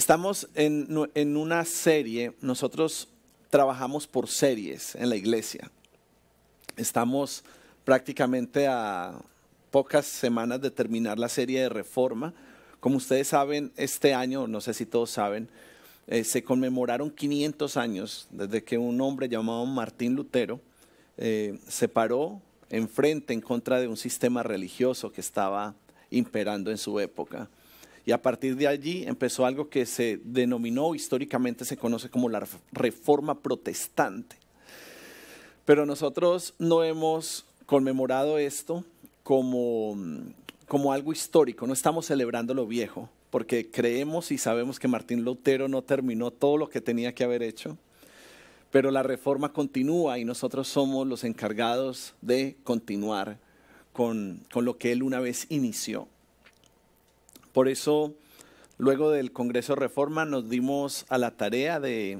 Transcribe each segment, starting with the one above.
Estamos en una serie, nosotros trabajamos por series en la iglesia. Estamos prácticamente a pocas semanas de terminar la serie de Reforma. Como ustedes saben, este año, no sé si todos saben, se conmemoraron 500 años desde que un hombre llamado Martín Lutero se paró en contra de un sistema religioso que estaba imperando en su época. Y a partir de allí empezó algo que se denominó, históricamente se conoce como la Reforma Protestante. Pero nosotros no hemos conmemorado esto como algo histórico, no estamos celebrando lo viejo, porque creemos y sabemos que Martín Lutero no terminó todo lo que tenía que haber hecho, pero la Reforma continúa y nosotros somos los encargados de continuar con lo que él una vez inició. Por eso, luego del Congreso de Reforma, nos dimos a la tarea de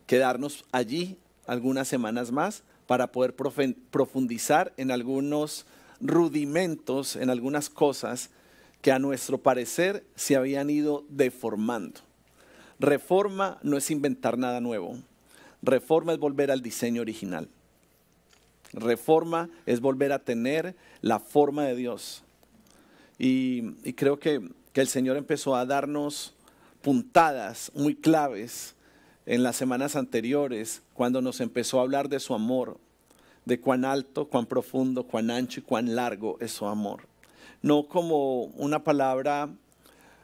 quedarnos allí algunas semanas más para poder profundizar en algunos rudimentos, en algunas cosas que a nuestro parecer se habían ido deformando. Reforma no es inventar nada nuevo. Reforma es volver al diseño original. Reforma es volver a tener la forma de Dios. Y creo que el Señor empezó a darnos puntadas muy claves en las semanas anteriores, cuando nos empezó a hablar de su amor, de cuán alto, cuán profundo, cuán ancho y cuán largo es su amor. No como una palabra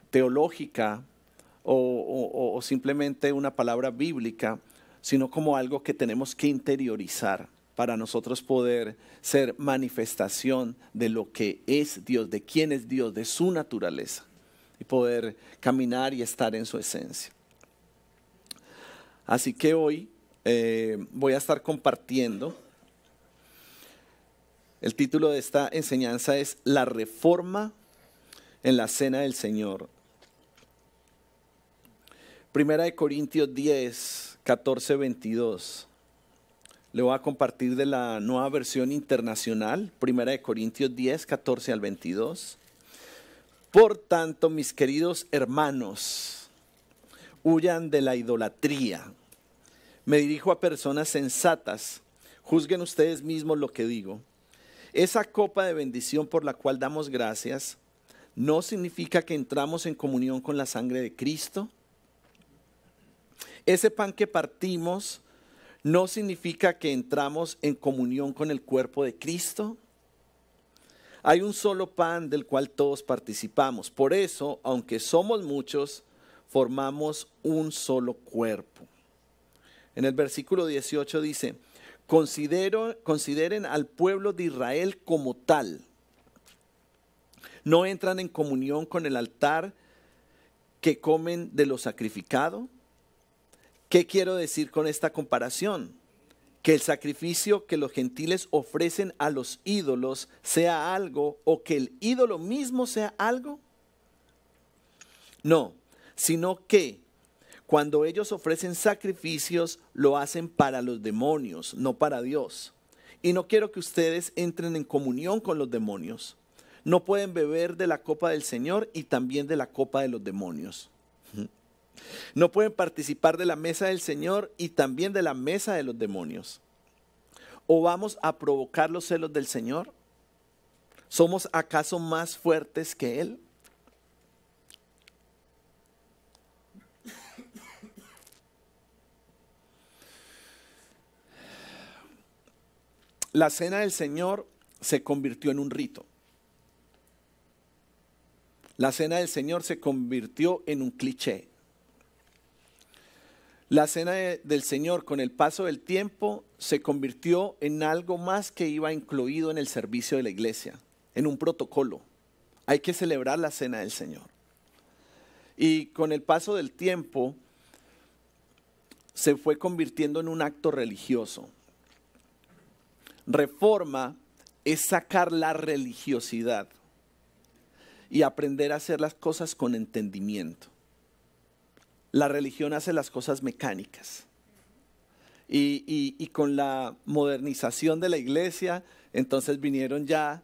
teológica o simplemente una palabra bíblica, sino como algo que tenemos que interiorizar para nosotros poder ser manifestación de lo que es Dios, de quién es Dios, de su naturaleza, y poder caminar y estar en su esencia. Así que hoy voy a estar compartiendo. El título de esta enseñanza es La Reforma en la Cena del Señor. Primera de Corintios 10, 14, 22. Le voy a compartir de la Nueva Versión Internacional, Primera de Corintios 10, 14 al 22. Por tanto, mis queridos hermanos, huyan de la idolatría. Me dirijo a personas sensatas. Juzguen ustedes mismos lo que digo. Esa copa de bendición por la cual damos gracias, ¿no significa que entramos en comunión con la sangre de Cristo? Ese pan que partimos, ¿no significa que entramos en comunión con el cuerpo de Cristo? Hay un solo pan del cual todos participamos. Por eso, aunque somos muchos, formamos un solo cuerpo. En el versículo 18 dice, consideren al pueblo de Israel como tal. ¿No entran en comunión con el altar que comen de lo sacrificado? ¿Qué quiero decir con esta comparación? Que el sacrificio que los gentiles ofrecen a los ídolos sea algo, o que el ídolo mismo sea algo. No, sino que cuando ellos ofrecen sacrificios, lo hacen para los demonios, no para Dios. Y no quiero que ustedes entren en comunión con los demonios. No pueden beber de la copa del Señor y también de la copa de los demonios. No pueden participar de la mesa del Señor y también de la mesa de los demonios. ¿O vamos a provocar los celos del Señor? ¿Somos acaso más fuertes que Él? La cena del Señor se convirtió en un rito. La cena del Señor se convirtió en un cliché. La cena del Señor, con el paso del tiempo, se convirtió en algo más que iba incluido en el servicio de la iglesia, en un protocolo. Hay que celebrar la cena del Señor. Y con el paso del tiempo, se fue convirtiendo en un acto religioso. Reforma es sacar la religiosidad y aprender a hacer las cosas con entendimiento. La religión hace las cosas mecánicas. Y con la modernización de la iglesia, entonces vinieron ya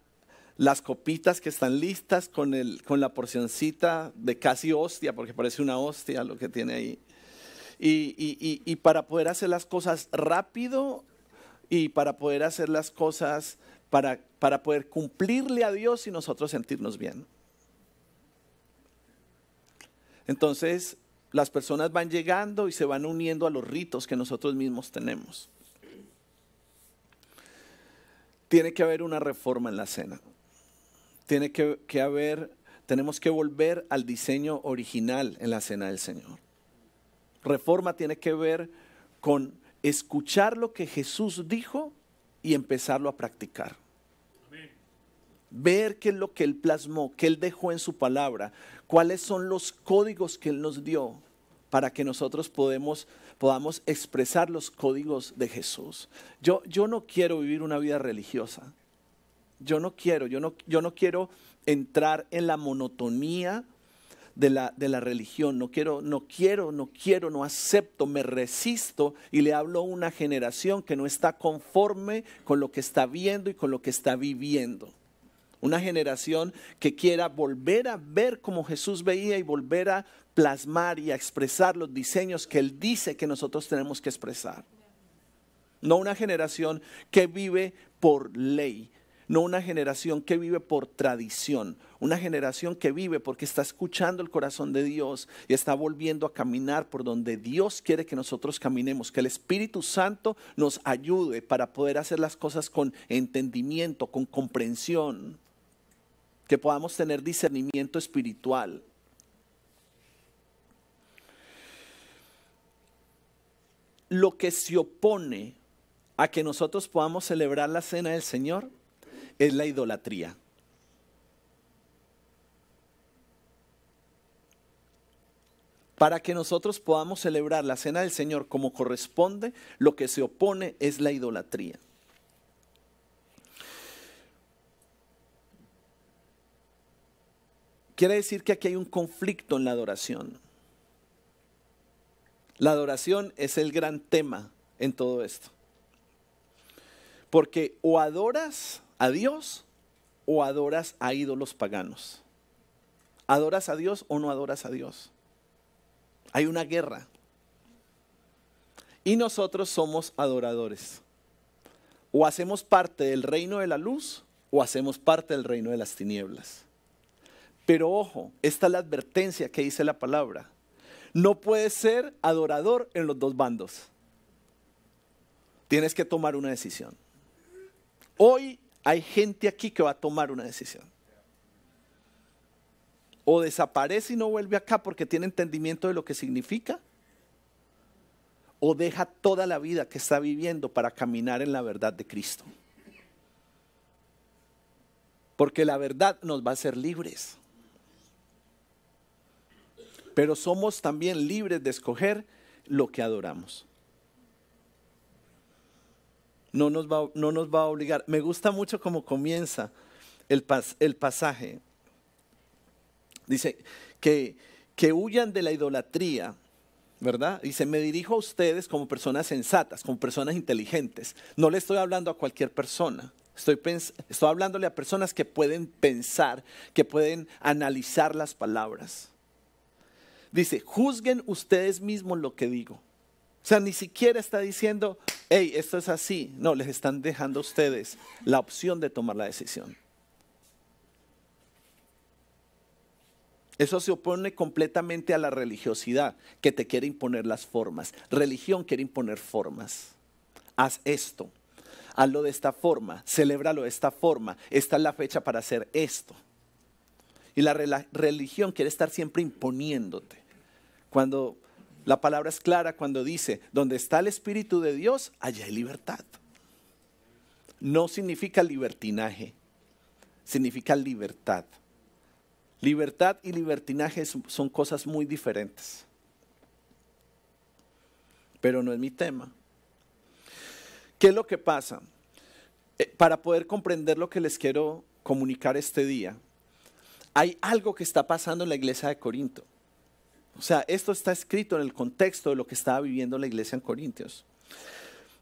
las copitas que están listas con la porcioncita de casi hostia, porque parece una hostia lo que tiene ahí. Y para poder hacer las cosas rápido y para poder hacer las cosas, para poder cumplirle a Dios y nosotros sentirnos bien. Entonces, las personas van llegando y se van uniendo a los ritos que nosotros mismos tenemos. Tiene que haber una reforma en la cena. Tenemos que volver al diseño original en la cena del Señor. Reforma tiene que ver con escuchar lo que Jesús dijo y empezarlo a practicar. Amén. Ver qué es lo que Él plasmó, qué Él dejó en su palabra, cuáles son los códigos que Él nos dio para que nosotros podamos expresar los códigos de Jesús. Yo no quiero vivir una vida religiosa. Yo no quiero entrar en la monotonía de la religión. No acepto, me resisto y le hablo a una generación que no está conforme con lo que está viendo y con lo que está viviendo. Una generación que quiera volver a ver como Jesús veía y volver a plasmar y a expresar los diseños que Él dice que nosotros tenemos que expresar. No una generación que vive por ley. No una generación que vive por tradición, una generación que vive porque está escuchando el corazón de Dios y está volviendo a caminar por donde Dios quiere que nosotros caminemos, que el Espíritu Santo nos ayude para poder hacer las cosas con entendimiento, con comprensión, que podamos tener discernimiento espiritual. Lo que se opone a que nosotros podamos celebrar la cena del Señor es la idolatría. Para que nosotros podamos celebrar la cena del Señor como corresponde, lo que se opone es la idolatría. Quiere decir que aquí hay un conflicto en la adoración. La adoración es el gran tema en todo esto. Porque o adoras a Dios o adoras a ídolos paganos. ¿Adoras a Dios o no adoras a Dios? Hay una guerra. Y nosotros somos adoradores. O hacemos parte del reino de la luz o hacemos parte del reino de las tinieblas. Pero ojo, esta es la advertencia que dice la palabra. No puedes ser adorador en los dos bandos. Tienes que tomar una decisión. Hoy hay gente aquí que va a tomar una decisión. O desaparece y no vuelve acá porque tiene entendimiento de lo que significa. O deja toda la vida que está viviendo para caminar en la verdad de Cristo. Porque la verdad nos va a hacer libres. Pero somos también libres de escoger lo que adoramos. No nos va a obligar. Me gusta mucho cómo comienza el pasaje. Dice que huyan de la idolatría, ¿verdad? Dice, me dirijo a ustedes como personas sensatas, como personas inteligentes. No le estoy hablando a cualquier persona. Estoy hablándole a personas que pueden pensar, que pueden analizar las palabras. Dice, juzguen ustedes mismos lo que digo. O sea, ni siquiera está diciendo, hey, esto es así. No, les están dejando a ustedes la opción de tomar la decisión. Eso se opone completamente a la religiosidad que te quiere imponer las formas. Religión quiere imponer formas. Haz esto, hazlo de esta forma, celébralo de esta forma. Esta es la fecha para hacer esto. Y la religión quiere estar siempre imponiéndote. Cuando la palabra es clara, cuando dice, donde está el Espíritu de Dios, allá hay libertad. No significa libertinaje, significa libertad. Libertad y libertinaje son cosas muy diferentes. Pero no es mi tema. ¿Qué es lo que pasa? Para poder comprender lo que les quiero comunicar este día, hay algo que está pasando en la iglesia de Corinto. O sea, esto está escrito en el contexto de lo que estaba viviendo la iglesia en Corintios.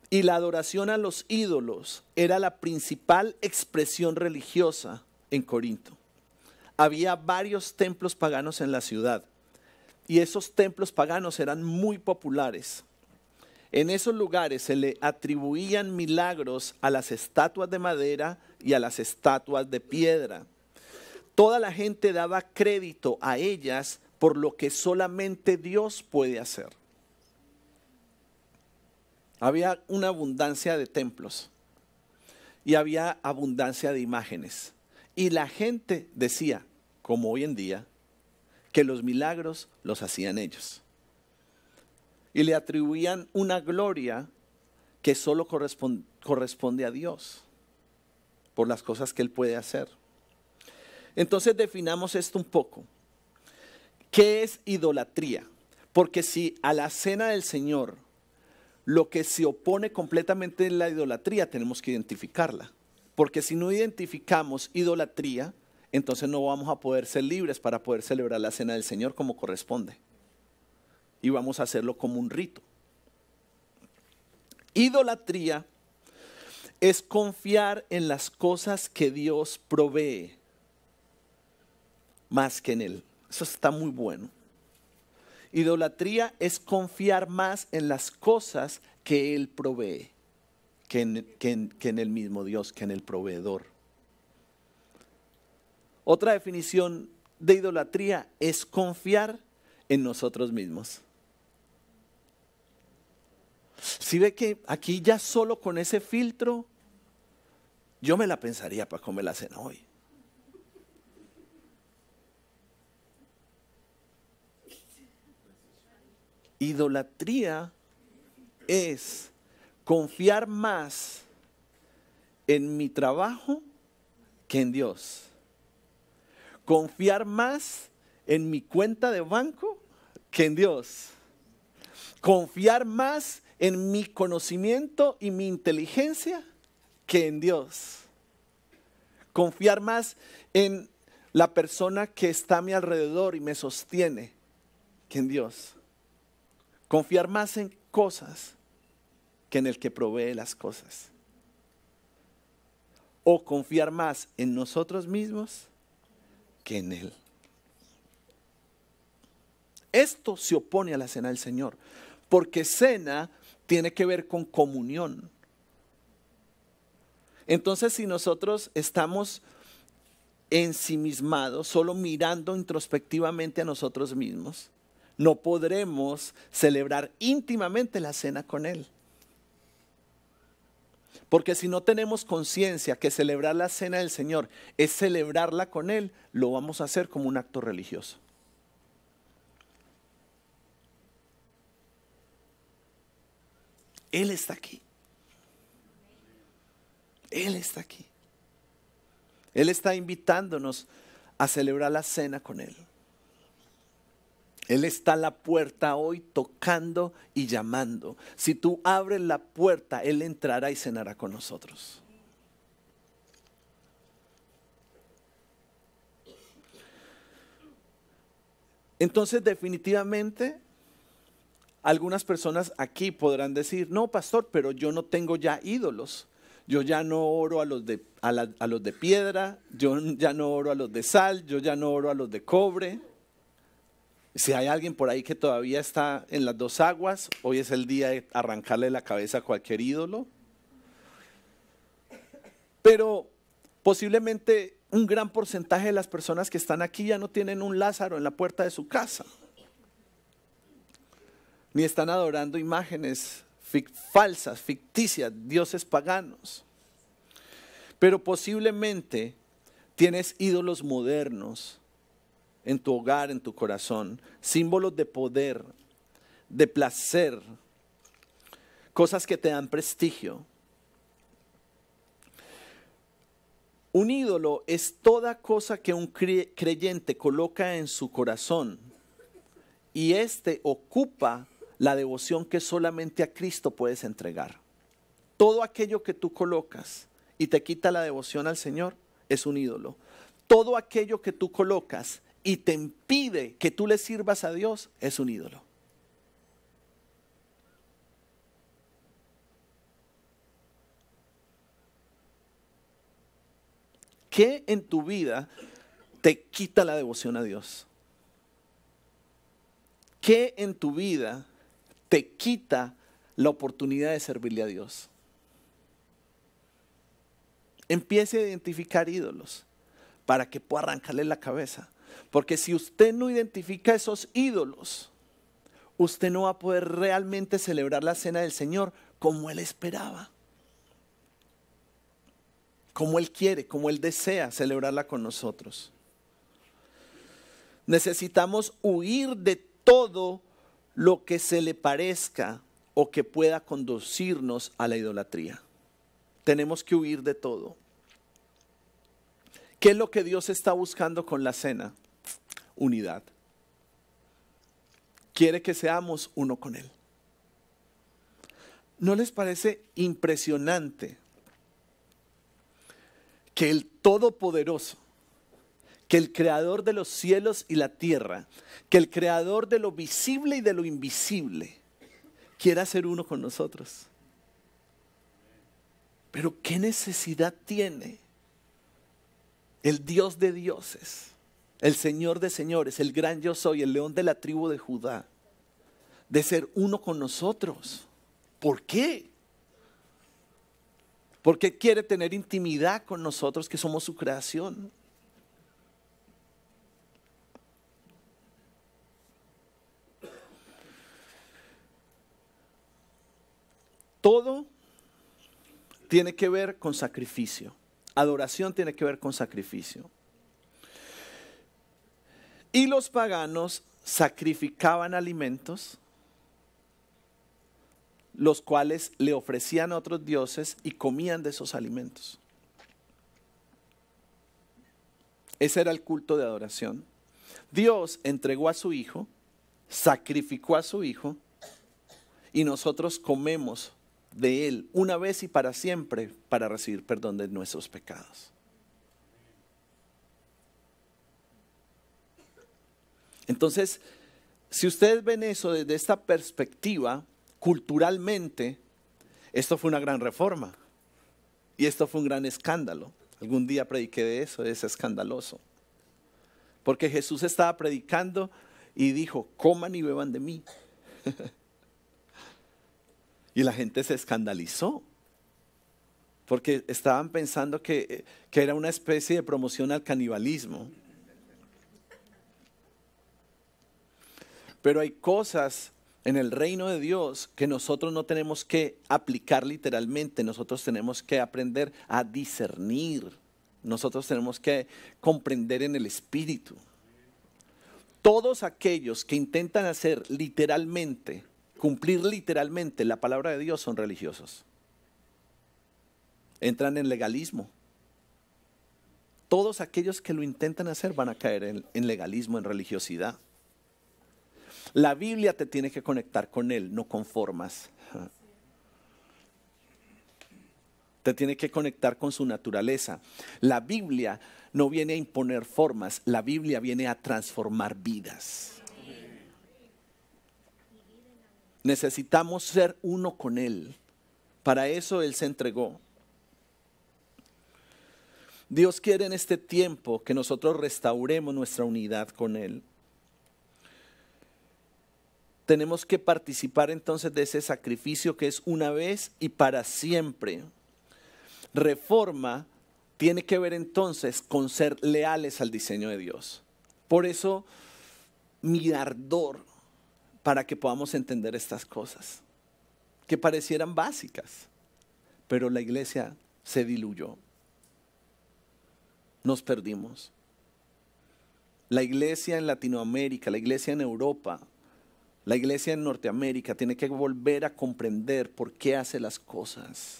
Y la adoración a los ídolos era la principal expresión religiosa en Corinto. Había varios templos paganos en la ciudad y esos templos paganos eran muy populares. En esos lugares se le atribuían milagros a las estatuas de madera y a las estatuas de piedra. Toda la gente daba crédito a ellas por lo que solamente Dios puede hacer. Había una abundancia de templos y había abundancia de imágenes. Y la gente decía, como hoy en día, que los milagros los hacían ellos. Y le atribuían una gloria que solo corresponde a Dios por las cosas que Él puede hacer. Entonces definamos esto un poco. ¿Qué es idolatría? Porque si a la cena del Señor lo que se opone completamente es la idolatría, tenemos que identificarla. Porque si no identificamos idolatría, entonces no vamos a poder ser libres para poder celebrar la cena del Señor como corresponde. Y vamos a hacerlo como un rito. Idolatría es confiar en las cosas que Dios provee más que en Él. Eso está muy bueno. Idolatría es confiar más en las cosas que Él provee que en el mismo Dios, que en el proveedor. Otra definición de idolatría es confiar en nosotros mismos. Si ve que aquí ya solo con ese filtro, yo me la pensaría para comer la cena hoy. Idolatría es confiar más en mi trabajo que en Dios. Confiar más en mi cuenta de banco que en Dios. Confiar más en mi conocimiento y mi inteligencia que en Dios. Confiar más en la persona que está a mi alrededor y me sostiene que en Dios. Confiar más en cosas que en el que provee las cosas. O confiar más en nosotros mismos que en Él. Esto se opone a la cena del Señor, porque cena tiene que ver con comunión. Entonces, si nosotros estamos ensimismados, solo mirando introspectivamente a nosotros mismos, no podremos celebrar íntimamente la cena con Él. Porque si no tenemos conciencia que celebrar la cena del Señor es celebrarla con Él, lo vamos a hacer como un acto religioso. Él está aquí. Él está aquí. Él está invitándonos a celebrar la cena con Él. Él está a la puerta hoy tocando y llamando. Si tú abres la puerta, Él entrará y cenará con nosotros. Entonces, definitivamente, algunas personas aquí podrán decir, no, pastor, pero yo no tengo ya ídolos. Yo ya no oro a los de piedra, yo ya no oro a los de sal, yo ya no oro a los de cobre. Si hay alguien por ahí que todavía está en las dos aguas, hoy es el día de arrancarle la cabeza a cualquier ídolo. Pero posiblemente un gran porcentaje de las personas que están aquí ya no tienen un Lázaro en la puerta de su casa. Ni están adorando imágenes falsas, ficticias, dioses paganos. Pero posiblemente tienes ídolos modernos en tu hogar, en tu corazón, símbolos de poder, de placer, cosas que te dan prestigio. Un ídolo es toda cosa que un creyente coloca en su corazón y éste ocupa la devoción que solamente a Cristo puedes entregar. Todo aquello que tú colocas y te quita la devoción al Señor es un ídolo. Todo aquello que tú colocas y te impide que tú le sirvas a Dios es un ídolo. ¿Qué en tu vida te quita la devoción a Dios? ¿Qué en tu vida te quita la oportunidad de servirle a Dios? Empiece a identificar ídolos para que pueda arrancarle la cabeza. Porque si usted no identifica esos ídolos, usted no va a poder realmente celebrar la cena del Señor como Él esperaba. Como Él quiere, como Él desea celebrarla con nosotros. Necesitamos huir de todo lo que se le parezca o que pueda conducirnos a la idolatría. Tenemos que huir de todo. ¿Qué es lo que Dios está buscando con la cena? Unidad. Quiere que seamos uno con Él. ¿No les parece impresionante que el Todopoderoso, que el Creador de los cielos y la tierra, que el Creador de lo visible y de lo invisible, quiera ser uno con nosotros? Pero ¿qué necesidad tiene el Dios de dioses, el Señor de señores, el gran yo soy, el león de la tribu de Judá, de ser uno con nosotros? ¿Por qué? Porque quiere tener intimidad con nosotros, que somos su creación. Todo tiene que ver con sacrificio. Adoración tiene que ver con sacrificio. Y los paganos sacrificaban alimentos, los cuales le ofrecían a otros dioses y comían de esos alimentos. Ese era el culto de adoración. Dios entregó a su Hijo, sacrificó a su Hijo, y nosotros comemos de Él una vez y para siempre para recibir perdón de nuestros pecados. Entonces, si ustedes ven eso desde esta perspectiva, culturalmente, esto fue una gran reforma y esto fue un gran escándalo. Algún día prediqué de eso, es escandaloso. Porque Jesús estaba predicando y dijo, coman y beban de mí. Y la gente se escandalizó, porque estaban pensando que era una especie de promoción al canibalismo. Pero hay cosas en el reino de Dios que nosotros no tenemos que aplicar literalmente, nosotros tenemos que aprender a discernir, nosotros tenemos que comprender en el espíritu. Todos aquellos que intentan hacer literalmente, cumplir literalmente la palabra de Dios son religiosos. Entran en legalismo. Todos aquellos que lo intentan hacer van a caer en legalismo, en religiosidad. La Biblia te tiene que conectar con Él, no con formas. Te tiene que conectar con su naturaleza. La Biblia no viene a imponer formas, la Biblia viene a transformar vidas. Necesitamos ser uno con Él. Para eso Él se entregó. Dios quiere en este tiempo que nosotros restauremos nuestra unidad con Él. Tenemos que participar entonces de ese sacrificio que es una vez y para siempre. Reforma tiene que ver entonces con ser leales al diseño de Dios. Por eso mi ardor para que podamos entender estas cosas, que parecieran básicas, pero la iglesia se diluyó. Nos perdimos. La iglesia en Latinoamérica, la iglesia en Europa, la iglesia en Norteamérica tiene que volver a comprender por qué hace las cosas.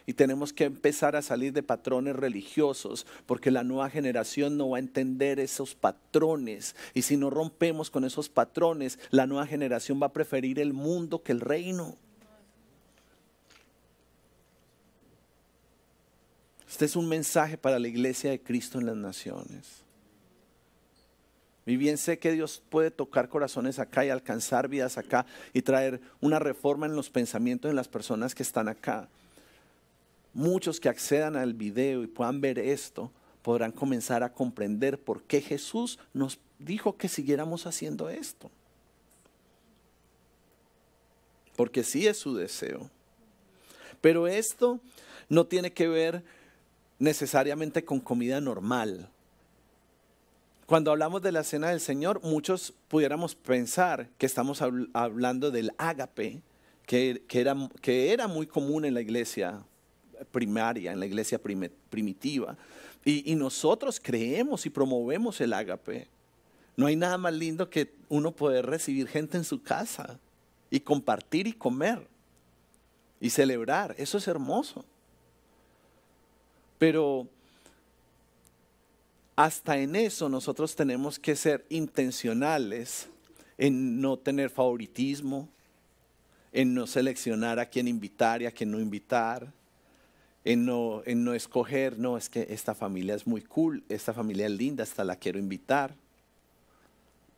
Y tenemos que empezar a salir de patrones religiosos, porque la nueva generación no va a entender esos patrones. Y si no rompemos con esos patrones, la nueva generación va a preferir el mundo que el reino. Este es un mensaje para la iglesia de Cristo en las naciones. Y bien sé que Dios puede tocar corazones acá y alcanzar vidas acá y traer una reforma en los pensamientos de las personas que están acá. Muchos que accedan al video y puedan ver esto, podrán comenzar a comprender por qué Jesús nos dijo que siguiéramos haciendo esto. Porque sí es su deseo. Pero esto no tiene que ver necesariamente con comida normal. Cuando hablamos de la cena del Señor, muchos pudiéramos pensar que estamos hablando del ágape, que era muy común en la iglesia primaria, en la iglesia primitiva. Y nosotros creemos y promovemos el ágape. No hay nada más lindo que uno poder recibir gente en su casa y compartir y comer y celebrar. Eso es hermoso. Pero hasta en eso nosotros tenemos que ser intencionales en no tener favoritismo, en no seleccionar a quién invitar y a quién no invitar, en no escoger, no, es que esta familia es muy cool, esta familia es linda, esta la quiero invitar.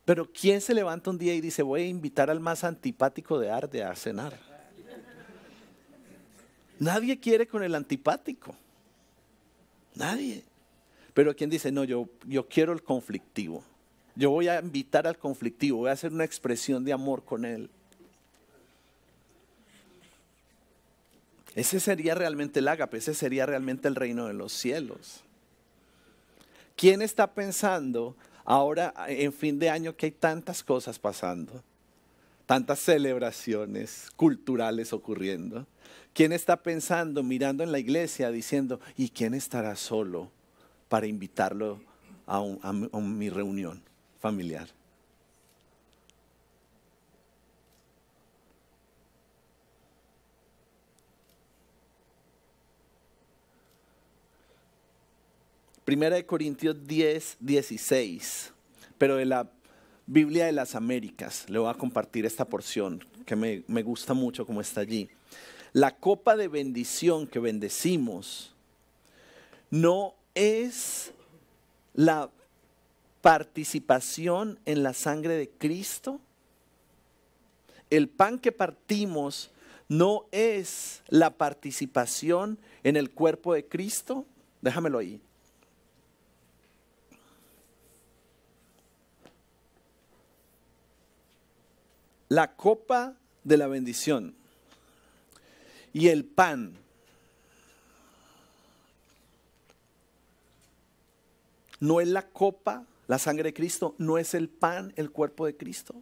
Pero ¿quién se levanta un día y dice, voy a invitar al más antipático de Arde a cenar? Nadie quiere con el antipático. Nadie. Pero ¿quién dice, no, yo quiero el conflictivo? Yo voy a invitar al conflictivo, voy a hacer una expresión de amor con él. Ese sería realmente el ágape, ese sería realmente el reino de los cielos. ¿Quién está pensando ahora en fin de año que hay tantas cosas pasando? Tantas celebraciones culturales ocurriendo. ¿Quién está pensando, mirando en la iglesia, diciendo, ¿y quién estará solo para invitarlo a mi reunión familiar? Primera de Corintios 10, 16, pero de la Biblia de las Américas. Le voy a compartir esta porción que me gusta mucho como está allí. La copa de bendición que bendecimos no es la participación en la sangre de Cristo. El pan que partimos no es la participación en el cuerpo de Cristo. Déjamelo ahí. La copa de la bendición y el pan no es la copa, la sangre de Cristo, no es el pan, el cuerpo de Cristo.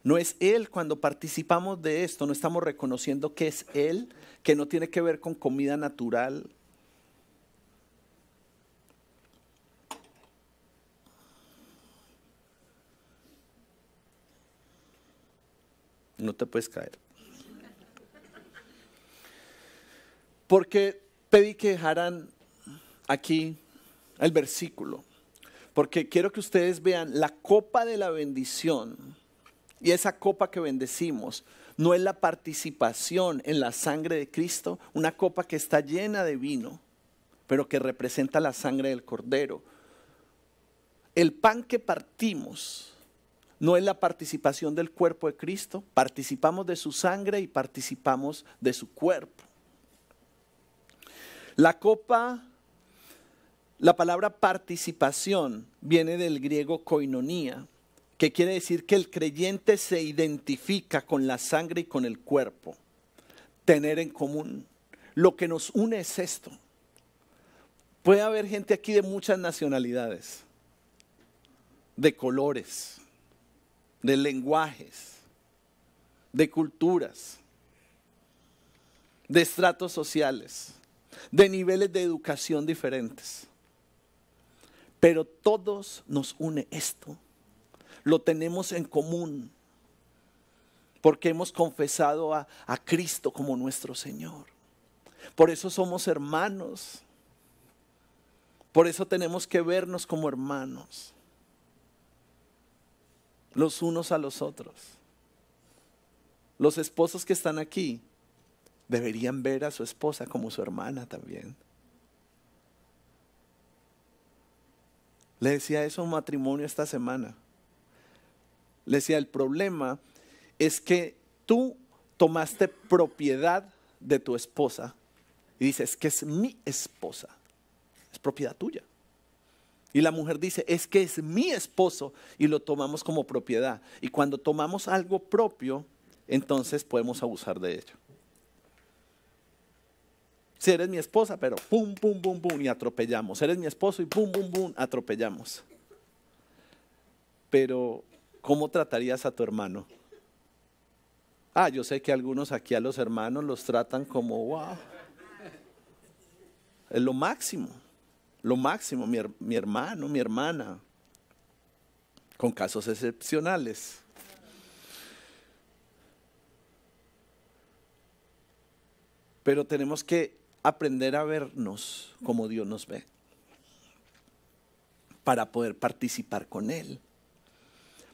No es Él. Cuando participamos de esto, no estamos reconociendo que es Él, que no tiene que ver con comida natural. No te puedes caer. Porque pedí que dejaran aquí el versículo. Porque quiero que ustedes vean la copa de la bendición. Y esa copa que bendecimos no es la participación en la sangre de Cristo. Una copa que está llena de vino, pero que representa la sangre del Cordero. El pan que partimos no es la participación del cuerpo de Cristo. Participamos de su sangre y participamos de su cuerpo. La copa, la palabra participación viene del griego koinonía, que quiere decir que el creyente se identifica con la sangre y con el cuerpo. Tener en común. Lo que nos une es esto. Puede haber gente aquí de muchas nacionalidades, de colores, de lenguajes, de culturas, de estratos sociales, de niveles de educación diferentes. Pero todos nos une esto. Lo tenemos en común porque hemos confesado a Cristo como nuestro Señor. Por eso somos hermanos. Por eso tenemos que vernos como hermanos, los unos a los otros. Los esposos que están aquí deberían ver a su esposa como su hermana también. Le decía eso a un matrimonio esta semana. Le decía, el problema es que tú tomaste propiedad de tu esposa y dice, es que es mi esposa, es propiedad tuya. Y la mujer dice, es que es mi esposo, y lo tomamos como propiedad. Y cuando tomamos algo propio, entonces podemos abusar de ello. Si eres mi esposa, pero pum, pum, pum, pum, y atropellamos. Eres mi esposo y pum, pum, pum, atropellamos. Pero, ¿cómo tratarías a tu hermano? Yo sé que algunos aquí a los hermanos los tratan como, wow, es lo máximo, mi hermano, mi hermana, con casos excepcionales. Pero tenemos que aprender a vernos como Dios nos ve, para poder participar con Él.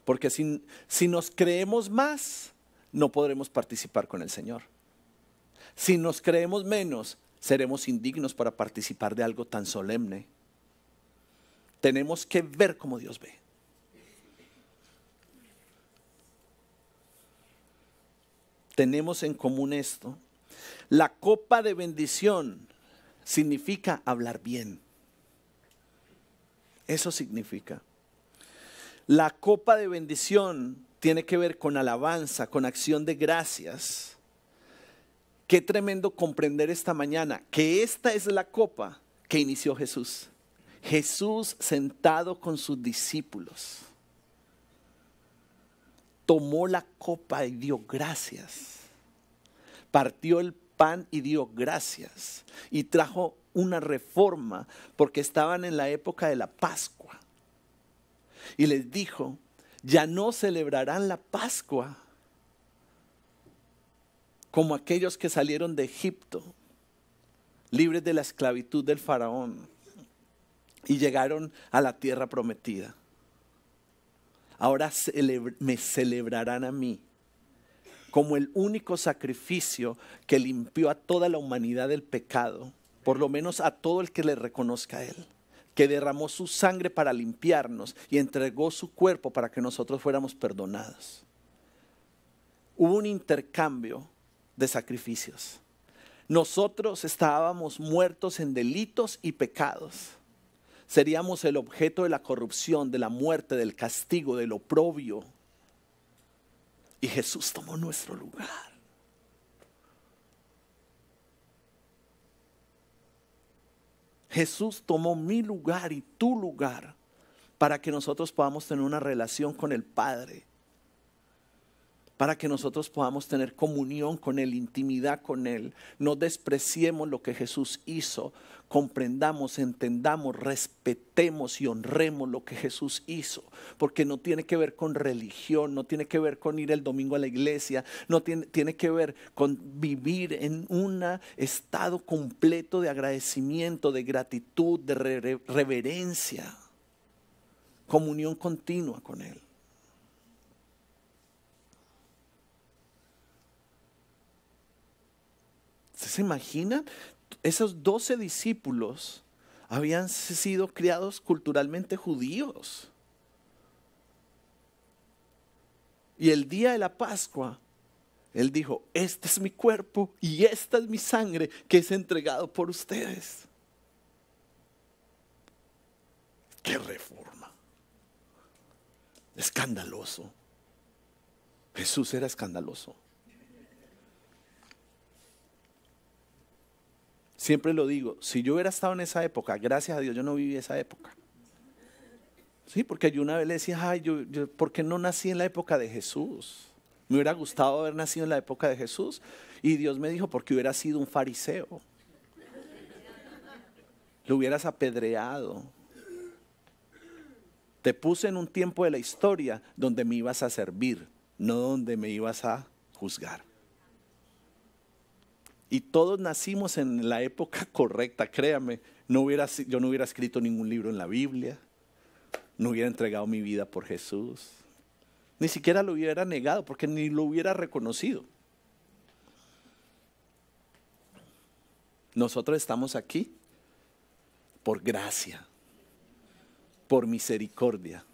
Porque si nos creemos más, no podremos participar con el Señor. Si nos creemos menos, seremos indignos para participar de algo tan solemne. Tenemos que ver como Dios ve. Tenemos en común esto. La copa de bendición significa hablar bien. Eso significa. La copa de bendición tiene que ver con alabanza, con acción de gracias. Qué tremendo comprender esta mañana que esta es la copa que inició Jesús. Jesús sentado con sus discípulos. Tomó la copa y dio gracias. Partió el pan y dio gracias. Y trajo una reforma porque estaban en la época de la Pascua. Y les dijo, ya no celebrarán la Pascua como aquellos que salieron de Egipto, libres de la esclavitud del faraón, y llegaron a la tierra prometida. Ahora me celebrarán a mí como el único sacrificio que limpió a toda la humanidad del pecado, por lo menos a todo el que le reconozca a Él, que derramó su sangre para limpiarnos y entregó su cuerpo para que nosotros fuéramos perdonados. Hubo un intercambio de sacrificios. Nosotros estábamos muertos en delitos y pecados. Seríamos el objeto de la corrupción, de la muerte, del castigo, del oprobio. Y Jesús tomó nuestro lugar. Jesús tomó mi lugar y tu lugar para que nosotros podamos tener una relación con el Padre. Para que nosotros podamos tener comunión con Él, intimidad con Él. No despreciemos lo que Jesús hizo. Comprendamos, entendamos, respetemos y honremos lo que Jesús hizo. Porque no tiene que ver con religión, no tiene que ver con ir el domingo a la iglesia. No tiene que ver con vivir en un estado completo de agradecimiento, de gratitud, de reverencia. Comunión continua con Él. ¿Se imaginan? Esos 12 discípulos habían sido criados culturalmente judíos. Y el día de la Pascua, Él dijo, este es mi cuerpo y esta es mi sangre que es entregado por ustedes. ¡Qué reforma! Escandaloso. Jesús era escandaloso. Siempre lo digo, si yo hubiera estado en esa época, gracias a Dios yo no viví esa época. Sí, porque yo una vez le decía, ¿por qué no nací en la época de Jesús? Me hubiera gustado haber nacido en la época de Jesús. Y Dios me dijo, porque hubiera sido un fariseo. Lo hubieras apedreado. Te puse en un tiempo de la historia donde me ibas a servir, no donde me ibas a juzgar. Y todos nacimos en la época correcta, créame. Yo no hubiera escrito ningún libro en la Biblia. No hubiera entregado mi vida por Jesús. Ni siquiera lo hubiera negado porque ni lo hubiera reconocido. Nosotros estamos aquí por gracia, por misericordia.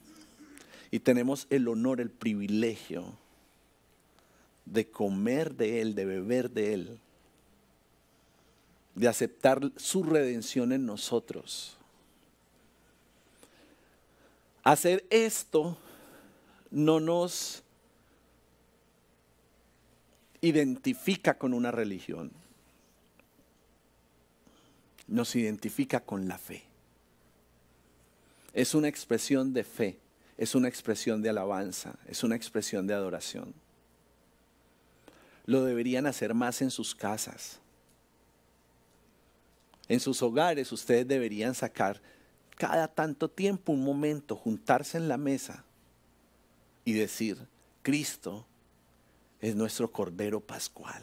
Y tenemos el honor, el privilegio de comer de Él, de beber de Él. de aceptar su redención en nosotros. Hacer esto no nos identifica con una religión, nos identifica con la fe. Es una expresión de fe, es una expresión de alabanza, es una expresión de adoración. Lo deberían hacer más en sus casas. En sus hogares ustedes deberían sacar cada tanto tiempo un momento, juntarse en la mesa y decir, Cristo es nuestro Cordero Pascual,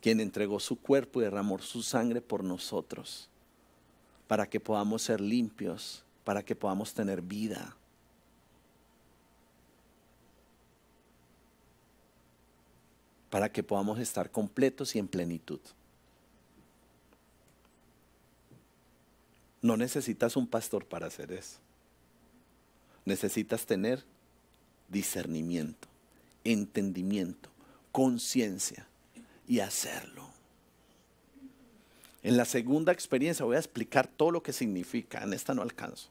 quien entregó su cuerpo y derramó su sangre por nosotros, para que podamos ser limpios, para que podamos tener vida. Para que podamos estar completos y en plenitud. No necesitas un pastor para hacer eso. Necesitas tener discernimiento, entendimiento, conciencia y hacerlo. En la segunda experiencia voy a explicar todo lo que significa. En esta no alcanzo.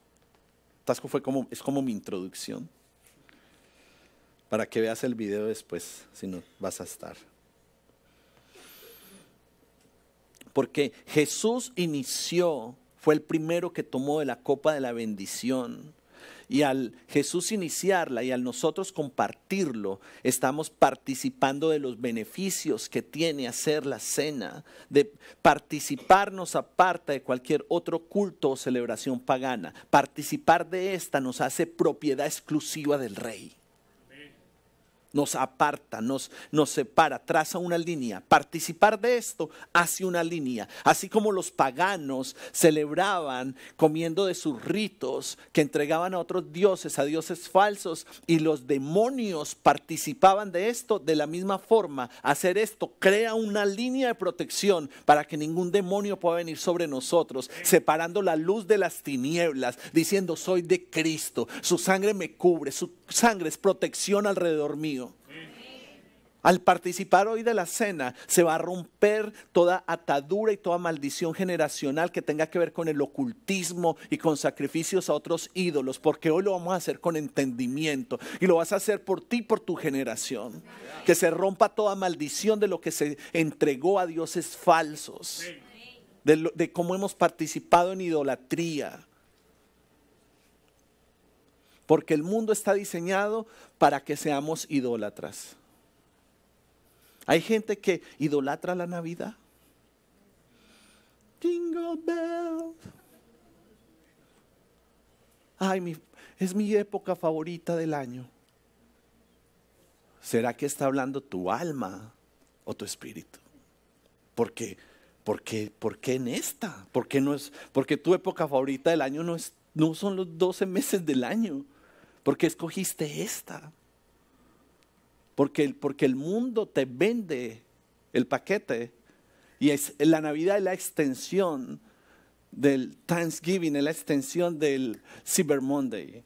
Es como mi introducción. Para que veas el video después, si no vas a estar. Porque Jesús fue el primero que tomó de la copa de la bendición. Y al Jesús iniciarla y al nosotros compartirlo, estamos participando de los beneficios que tiene hacer la cena, de participarnos aparte de cualquier otro culto o celebración pagana. Participar de esta nos hace propiedad exclusiva del Rey. Nos aparta, nos separa, traza una línea. Participar de esto hace una línea. Así como los paganos celebraban comiendo de sus ritos que entregaban a otros dioses, a dioses falsos, y los demonios participaban de esto, de la misma forma, hacer esto crea una línea de protección para que ningún demonio pueda venir sobre nosotros, separando la luz de las tinieblas, diciendo soy de Cristo, su sangre me cubre, su sangre es protección alrededor mío. Al participar hoy de la cena se va a romper toda atadura y toda maldición generacional que tenga que ver con el ocultismo y con sacrificios a otros ídolos, porque hoy lo vamos a hacer con entendimiento y lo vas a hacer por ti y por tu generación. Que se rompa toda maldición de lo que se entregó a dioses falsos, de cómo hemos participado en idolatría. Porque el mundo está diseñado para que seamos idólatras. Hay gente que idolatra la Navidad. Jingle bells. Ay, es mi época favorita del año. ¿Será que está hablando tu alma o tu espíritu? ¿Por qué en esta? ¿Por qué no es? Porque tu época favorita del año no son los 12 meses del año. ¿Por qué escogiste esta? Porque el mundo te vende el paquete. Y la Navidad es la extensión del Thanksgiving, es la extensión del Cyber Monday.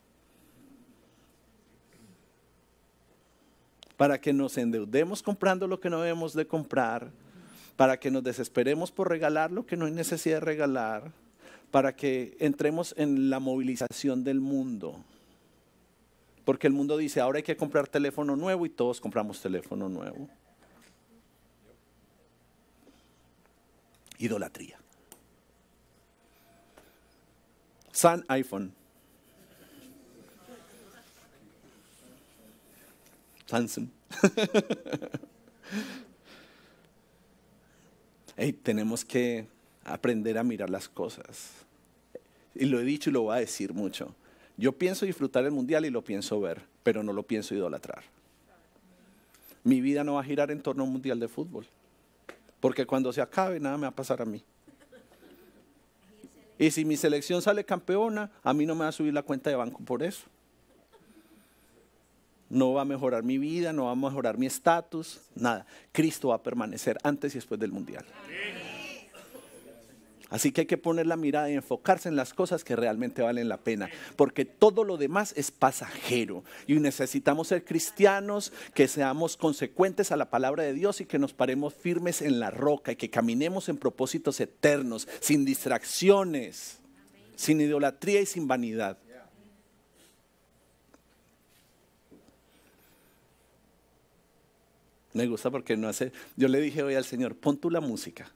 Para que nos endeudemos comprando lo que no debemos de comprar. Para que nos desesperemos por regalar lo que no hay necesidad de regalar. Para que entremos en la movilización del mundo. Porque el mundo dice, ahora hay que comprar teléfono nuevo y todos compramos teléfono nuevo. Idolatría. San iPhone. Samsung. Hey, tenemos que aprender a mirar las cosas. Y lo he dicho y lo voy a decir mucho. Yo pienso disfrutar el mundial y lo pienso ver, pero no lo pienso idolatrar. Mi vida no va a girar en torno a un mundial de fútbol, porque cuando se acabe nada me va a pasar a mí. Y si mi selección sale campeona, a mí no me va a subir la cuenta de banco por eso. No va a mejorar mi vida, no va a mejorar mi estatus, nada. Cristo va a permanecer antes y después del mundial. Así que hay que poner la mirada y enfocarse en las cosas que realmente valen la pena, porque todo lo demás es pasajero. Y necesitamos ser cristianos, que seamos consecuentes a la palabra de Dios y que nos paremos firmes en la roca y que caminemos en propósitos eternos, sin distracciones, sin idolatría y sin vanidad. Me gusta porque no hace... Yo le dije hoy al Señor, pon tú la música.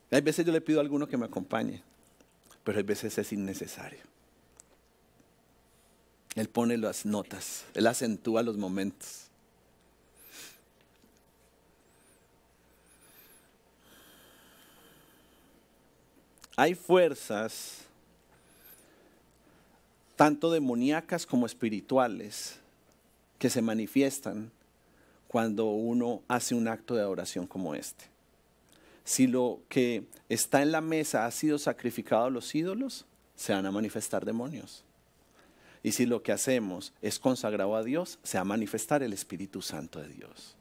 Hay veces yo le pido a alguno que me acompañe, pero hay veces es innecesario. Él pone las notas, Él acentúa los momentos. Hay fuerzas, tanto demoníacas como espirituales, que se manifiestan cuando uno hace un acto de adoración como este. Si lo que está en la mesa ha sido sacrificado a los ídolos, se van a manifestar demonios. Y si lo que hacemos es consagrado a Dios, se va a manifestar el Espíritu Santo de Dios.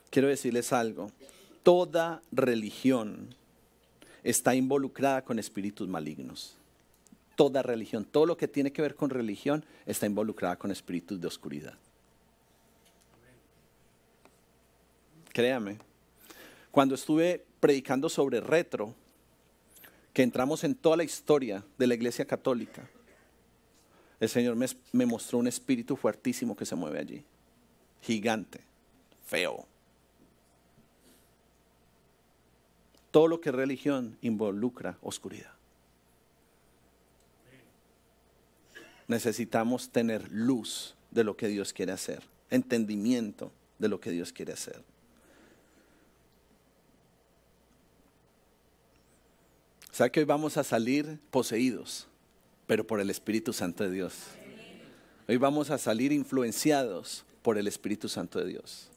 Quiero decirles algo. Toda religión está involucrada con espíritus malignos. Toda religión, todo lo que tiene que ver con religión está involucrada con espíritus de oscuridad. Créame, cuando estuve predicando sobre retro, que entramos en toda la historia de la Iglesia Católica, el Señor me mostró un espíritu fuertísimo que se mueve allí, gigante, feo. Todo lo que es religión involucra oscuridad. Necesitamos tener luz de lo que Dios quiere hacer, entendimiento de lo que Dios quiere hacer. O sea que hoy vamos a salir poseídos, pero por el Espíritu Santo de Dios. Hoy vamos a salir influenciados por el Espíritu Santo de Dios.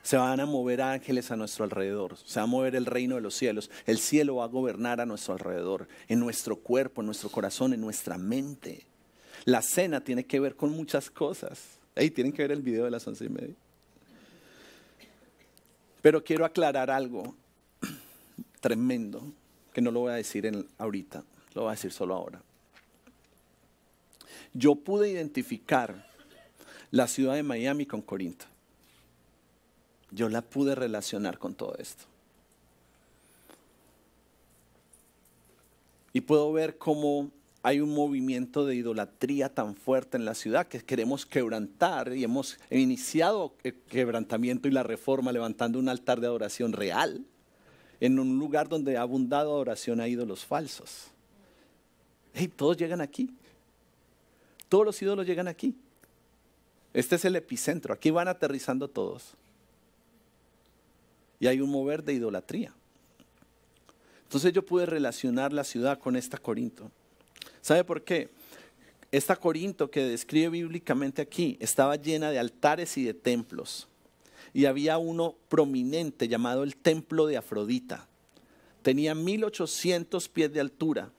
Se van a mover ángeles a nuestro alrededor, se va a mover el reino de los cielos. El cielo va a gobernar a nuestro alrededor, en nuestro cuerpo, en nuestro corazón, en nuestra mente. La cena tiene que ver con muchas cosas. Tienen que ver el video de las 11:30. Pero quiero aclarar algo tremendo, que no lo voy a decir ahorita, lo voy a decir solo ahora. Yo pude identificar la ciudad de Miami con Corinto. Yo la pude relacionar con todo esto. Y puedo ver cómo hay un movimiento de idolatría tan fuerte en la ciudad que queremos quebrantar y hemos iniciado el quebrantamiento y la reforma levantando un altar de adoración real en un lugar donde ha abundado adoración a ídolos falsos. Todos llegan aquí. Todos los ídolos llegan aquí. Este es el epicentro. Aquí van aterrizando todos. Y hay un mover de idolatría. Entonces yo pude relacionar la ciudad con esta Corinto. ¿Sabe por qué? Esta Corinto que describe bíblicamente aquí estaba llena de altares y de templos. Y había uno prominente llamado el templo de Afrodita. Tenía 1800 pies de altura.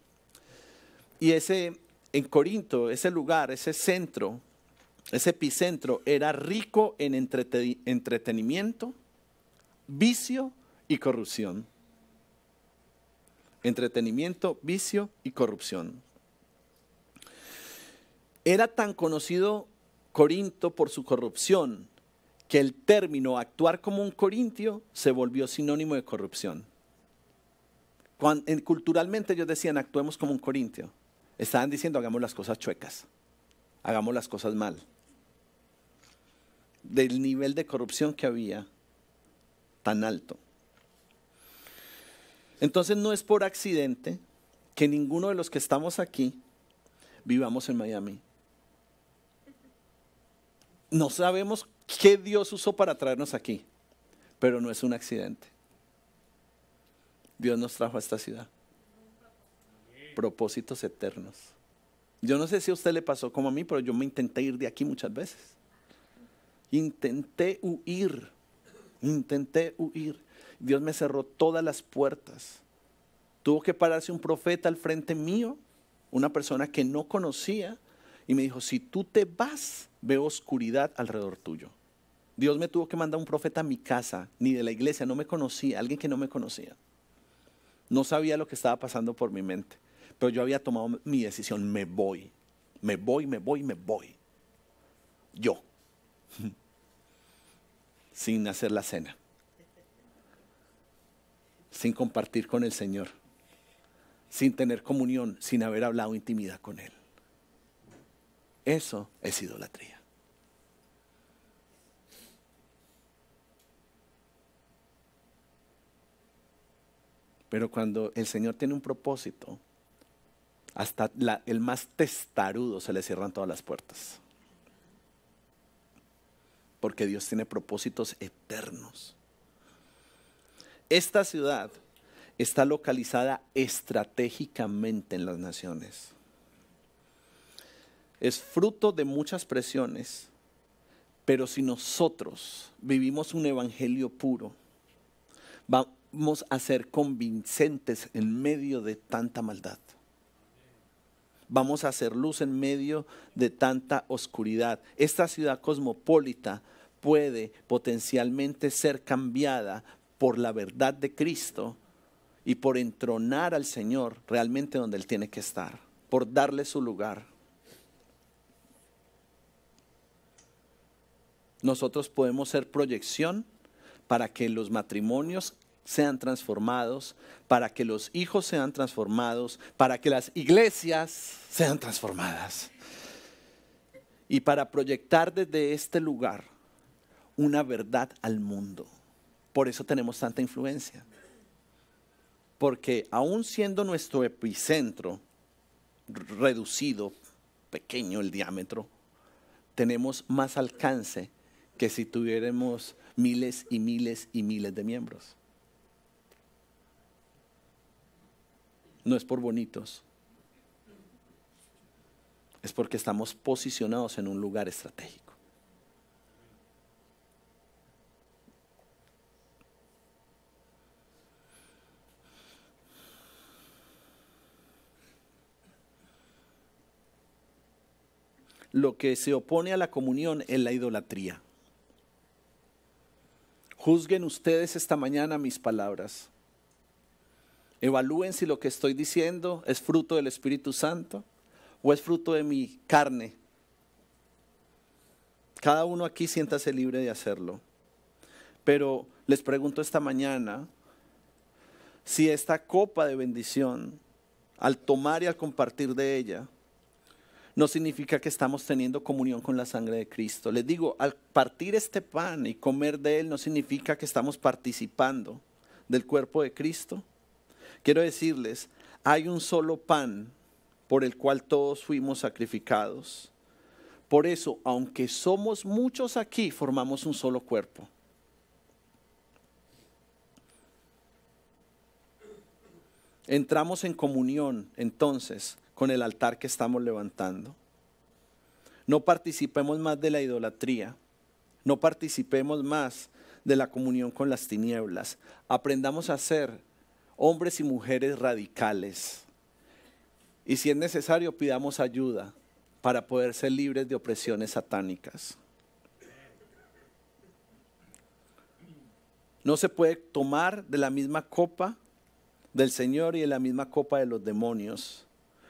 Y en Corinto, ese lugar, ese centro, ese epicentro era rico en entretenimiento, vicio y corrupción. Entretenimiento, vicio y corrupción. Era tan conocido Corinto por su corrupción que el término actuar como un corintio se volvió sinónimo de corrupción. Culturalmente ellos decían actuemos como un corintio. Estaban diciendo hagamos las cosas chuecas, hagamos las cosas mal. Del nivel de corrupción que había tan alto. Entonces no es por accidente que ninguno de los que estamos aquí vivamos en Miami. No sabemos qué Dios usó para traernos aquí, pero no es un accidente. Dios nos trajo a esta ciudad. Propósitos eternos. Yo no sé si a usted le pasó como a mí, pero yo me intenté ir de aquí muchas veces. Intenté huir. Dios me cerró todas las puertas. Tuvo que pararse un profeta al frente mío, una persona que no conocía, y me dijo, si tú te vas, veo oscuridad alrededor tuyo. Dios me tuvo que mandar un profeta a mi casa, ni de la iglesia, no me conocía, alguien que no me conocía. No sabía lo que estaba pasando por mi mente, pero yo había tomado mi decisión, me voy. Yo, sin hacer la cena, sin compartir con el Señor, sin tener comunión, sin haber hablado intimidad con Él. Eso es idolatría. Pero cuando el Señor tiene un propósito, hasta el más testarudo se le cierran todas las puertas. Porque Dios tiene propósitos eternos. Esta ciudad está localizada estratégicamente en las naciones. Es fruto de muchas presiones, pero si nosotros vivimos un evangelio puro, vamos a ser convincentes en medio de tanta maldad. Vamos a hacer luz en medio de tanta oscuridad. Esta ciudad cosmopolita puede potencialmente ser cambiada por la verdad de Cristo y por entronar al Señor realmente donde Él tiene que estar, por darle su lugar. Nosotros podemos ser proyección para que los matrimonios sean transformados, para que los hijos sean transformados, para que las iglesias sean transformadas. Y para proyectar desde este lugar una verdad al mundo. Por eso tenemos tanta influencia. Porque aún siendo nuestro epicentro reducido, pequeño el diámetro, tenemos más alcance que si tuviéramos miles y miles y miles de miembros. No es por bonitos, es porque estamos posicionados en un lugar estratégico. Lo que se opone a la comunión es la idolatría. Juzguen ustedes esta mañana mis palabras. Evalúen si lo que estoy diciendo es fruto del Espíritu Santo o es fruto de mi carne. Cada uno aquí siéntase libre de hacerlo. Pero les pregunto esta mañana si esta copa de bendición, al tomar y al compartir de ella, no significa que estamos teniendo comunión con la sangre de Cristo. Les digo, al partir este pan y comer de él no significa que estamos participando del cuerpo de Cristo. Quiero decirles, hay un solo pan por el cual todos fuimos sacrificados. Por eso, aunque somos muchos aquí, formamos un solo cuerpo. Entramos en comunión, entonces, con el altar que estamos levantando. No participemos más de la idolatría. No participemos más de la comunión con las tinieblas. Aprendamos a ser hombres y mujeres radicales. Y si es necesario, pidamos ayuda para poder ser libres de opresiones satánicas. No se puede tomar de la misma copa del Señor y de la misma copa de los demonios.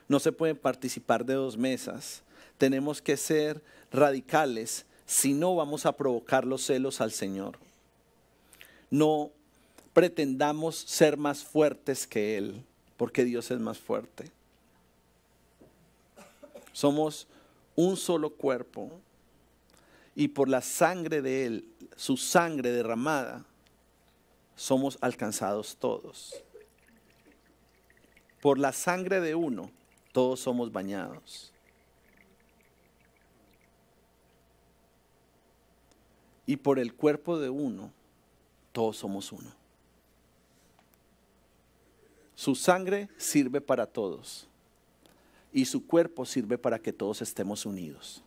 No se pueden participar de dos mesas. Tenemos que ser radicales, si no vamos a provocar los celos al Señor. No pretendamos ser más fuertes que Él, porque Dios es más fuerte. Somos un solo cuerpo y por la sangre de Él, su sangre derramada, somos alcanzados todos. Por la sangre de uno, todos somos bañados. Y por el cuerpo de uno, todos somos uno. Su sangre sirve para todos y su cuerpo sirve para que todos estemos unidos.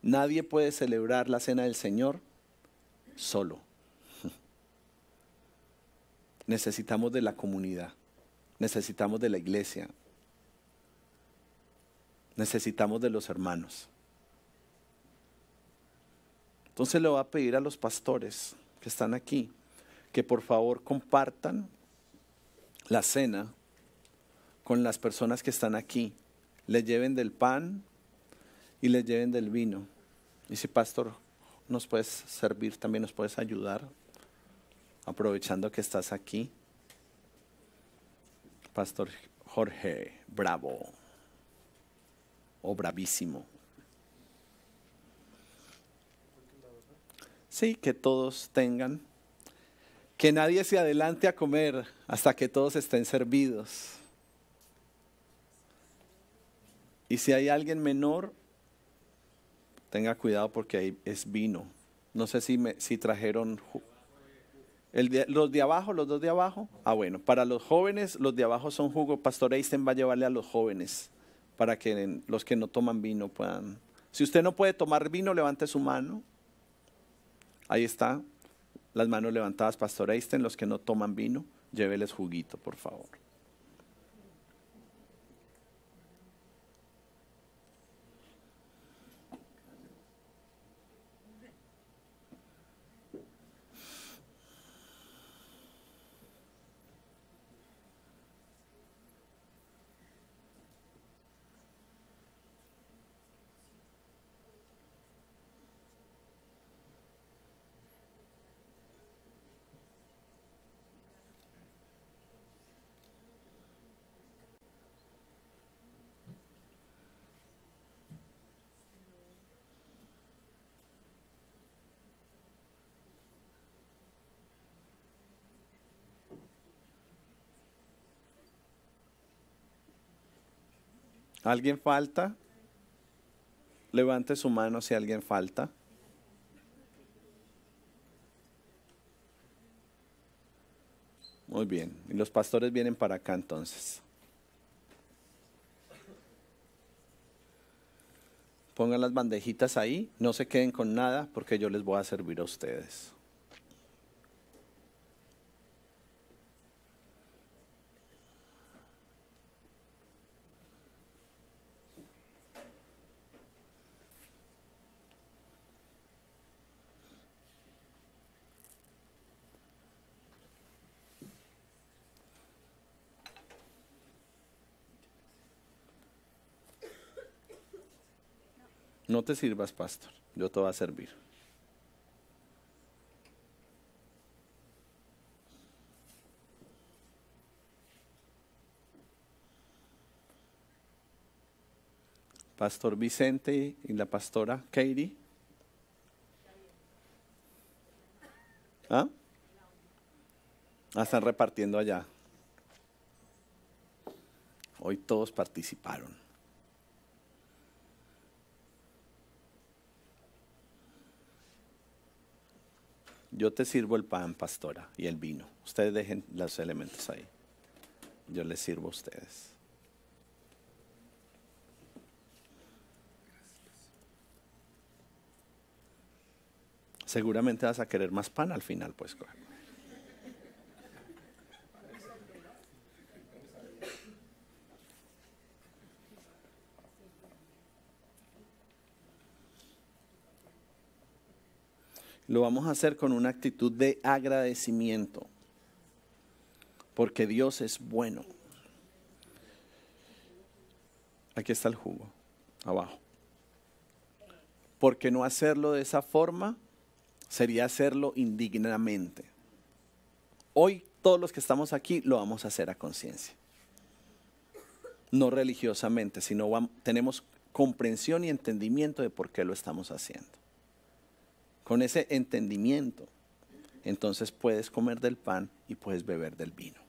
Nadie puede celebrar la cena del Señor solo. Necesitamos de la comunidad, necesitamos de la iglesia. Necesitamos de los hermanos. Entonces le voy a pedir a los pastores que están aquí que por favor compartan la cena con las personas que están aquí. Les lleven del pan y les lleven del vino. Y si pastor nos puedes servir, también nos puedes ayudar, aprovechando que estás aquí. Pastor Jorge, bravo o bravísimo. Sí, que todos tengan. Que nadie se adelante a comer hasta que todos estén servidos. Y si hay alguien menor, tenga cuidado porque ahí es vino. No sé si trajeron los de abajo, los dos de abajo. Ah, bueno, para los jóvenes, los de abajo son jugo. Pastor Einstein va a llevarle a los jóvenes para que los que no toman vino puedan. Si usted no puede tomar vino, levante su mano. Ahí está, las manos levantadas, Pastor Einstein. Los que no toman vino, lléveles juguito, por favor. ¿Alguien falta? Levante su mano si alguien falta. Muy bien. Y los pastores vienen para acá entonces. Pongan las bandejitas ahí. No se queden con nada porque yo les voy a servir a ustedes. No te sirvas, pastor. Yo te voy a servir. Pastor Vicente y la pastora Katie. ¿Ah? Están repartiendo allá. Hoy todos participaron. Yo te sirvo el pan, pastora, y el vino. Ustedes dejen los elementos ahí. Yo les sirvo a ustedes. Seguramente vas a querer más pan al final, pues. Lo vamos a hacer con una actitud de agradecimiento, porque Dios es bueno. Aquí está el jugo, abajo. Porque no hacerlo de esa forma sería hacerlo indignamente. Hoy todos los que estamos aquí lo vamos a hacer a conciencia. No religiosamente, sino tenemos comprensión y entendimiento de por qué lo estamos haciendo. Con ese entendimiento, entonces puedes comer del pan y puedes beber del vino.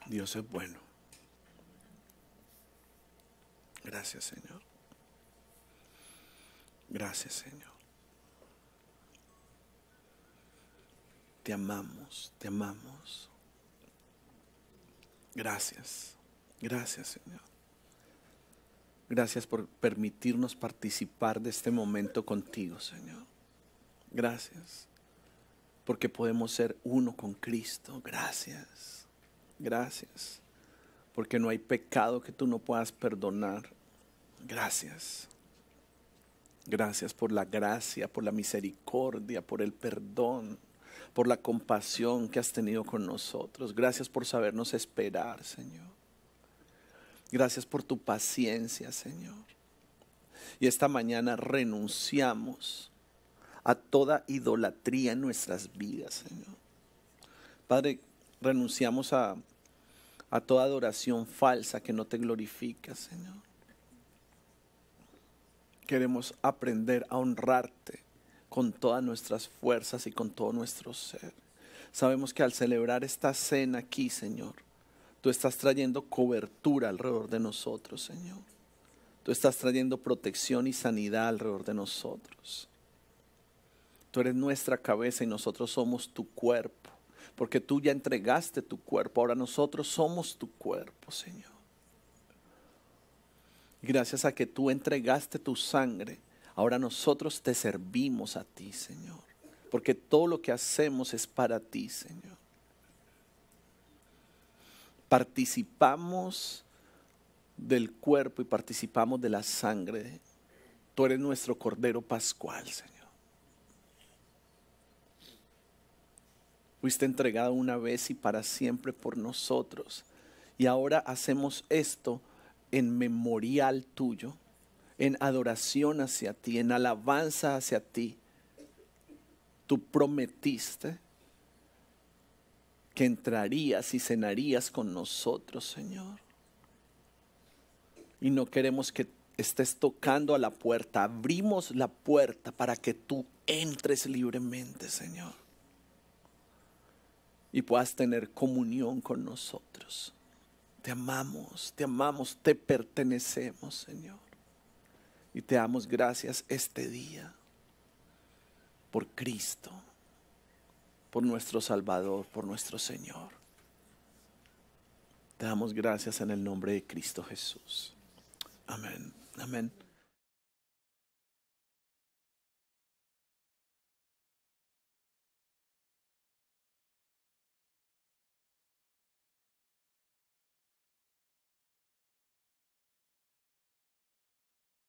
Dios es bueno. Gracias, Señor. Gracias, Señor. te amamos, te amamos. Gracias, gracias, Señor. Gracias por permitirnos participar de este momento contigo, Señor. Gracias, porque podemos ser uno con Cristo. Gracias, gracias, porque no hay pecado que tú no puedas perdonar. Gracias. Gracias por la gracia, por la misericordia, por el perdón, por la compasión que has tenido con nosotros. Gracias por sabernos esperar, Señor. Gracias por tu paciencia, Señor. Y esta mañana renunciamos a toda idolatría en nuestras vidas, Señor. Padre, renunciamos a toda adoración falsa que no te glorifica, Señor. Queremos aprender a honrarte con todas nuestras fuerzas y con todo nuestro ser. Sabemos que al celebrar esta cena aquí, Señor, tú estás trayendo cobertura alrededor de nosotros, Señor. Tú estás trayendo protección y sanidad alrededor de nosotros. Tú eres nuestra cabeza y nosotros somos tu cuerpo, porque tú ya entregaste tu cuerpo, ahora nosotros somos tu cuerpo, Señor. Gracias a que tú entregaste tu sangre, ahora nosotros te servimos a ti, Señor, porque todo lo que hacemos es para ti, Señor. Participamos del cuerpo y participamos de la sangre. Tú eres nuestro Cordero Pascual, Señor. Fuiste entregado una vez y para siempre por nosotros. Y ahora hacemos esto en memorial tuyo, en adoración hacia ti, en alabanza hacia ti. Tú prometiste que entrarías y cenarías con nosotros, Señor. Y no queremos que estés tocando a la puerta. Abrimos la puerta para que tú entres libremente, Señor. Y puedas tener comunión con nosotros. Te amamos, te pertenecemos, Señor. Y te damos gracias este día por Cristo, por nuestro Salvador, por nuestro Señor. Te damos gracias en el nombre de Cristo Jesús. Amén, amén.